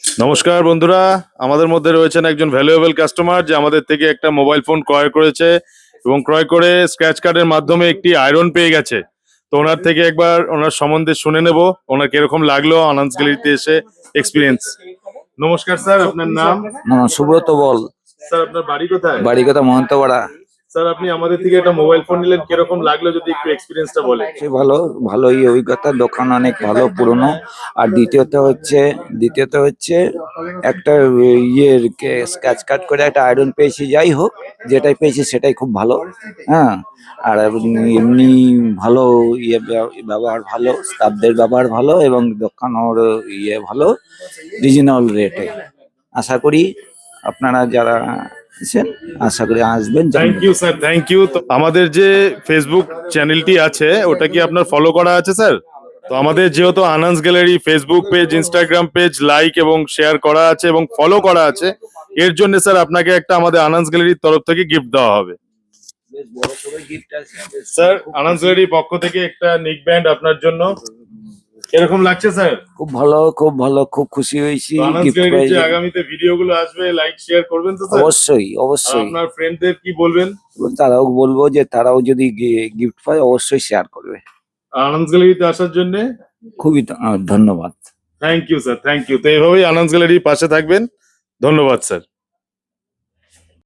নমস্কার বন্ধুরা, আমাদের মধ্যে রয়েছেন একজন ভ্যালুয়েবল কাস্টমার যে আমাদের থেকে একটা মোবাইল ফোন ক্রয় করেছে এবং ক্রয় করে স্ক্র্যাচ কার্ডের মাধ্যমে একটি আয়রন পেয়ে গেছে। তো ওনার থেকে একবার ওনার সম্বন্ধে শুনে নেব, ওনার কিরকম লাগলো আনন্দ গ্যালারিতে এসে এক্সপিরিয়েন্স। নমস্কার স্যার, আপনার নাম? সুব্রত বল। স্যার আপনার বাড়ি কোথায়? বাড়ি কথা মহন্তপাড়া। স্যার আপনি আমাদের থেকে একটা মোবাইল ফোন নিলেন, কিরকম লাগলো যদি একটু এক্সপিরিয়েন্সটা বলেন। সে ভালোই অভিজ্ঞতা, দোকান অনেক ভালো পুরনো। আর দ্বিতীয়ত হচ্ছে একটা ইয়ের স্ক্র্যাচ কাট করে একটা আয়রন পেয়েছি। যাই হোক, যেটাই পেয়েছি সেটাই খুব ভালো। হ্যাঁ, আর এমনি ভালো ব্যবহার ভালো, স্টাফদের ব্যবহার ভালো এবং দোকানের ভালো, রিজনেবল রেটে। আশা করি আপনারা যারা আছেন আশা করি আসবেন। Thank you sir, thank you. তো আমাদের যে ফেসবুক চ্যানেলটি আছে ওটা কি আপনার ফলো করা আছে স্যার? তো আমাদের যেহেতু Ananda gallery Facebook page, Instagram page like এবং শেয়ার করা আছে এবং ফলো করা আছে, এর জন্য স্যার আপনাকে একটা আমাদের আনন্দ গ্যালারির তরফ থেকে গিফট দেওয়া হবে। স্যার আনন্দ গ্যালারির পক্ষ থেকে একটা নেক ব্যান্ড আপনার জন্য। এরকম লাগছে স্যার? খুব ভালো, খুব ভালো, খুব খুশি হয়েছি। আনন্দ গিফট গ্যালারির যে পেয়েছি। আগামীতে ভিডিওগুলো আসবে লাইক শেয়ার করবেন তো স্যার? অবশ্যই আর অবশ্যই। আপনার ফ্রেন্ডদের কি বলবেন? তারাও বলবো যে তারাও যদি গিফট পায় অবশ্যই শেয়ার করবে। আনন্দ গ্যালারিতে আসার জন্য খুবই ধন্যবাদ। Thank you sir, thank you. তো এইভাবেই আনন্দ গ্যালারির পাশে থাকবেন। ধন্যবাদ স্যার।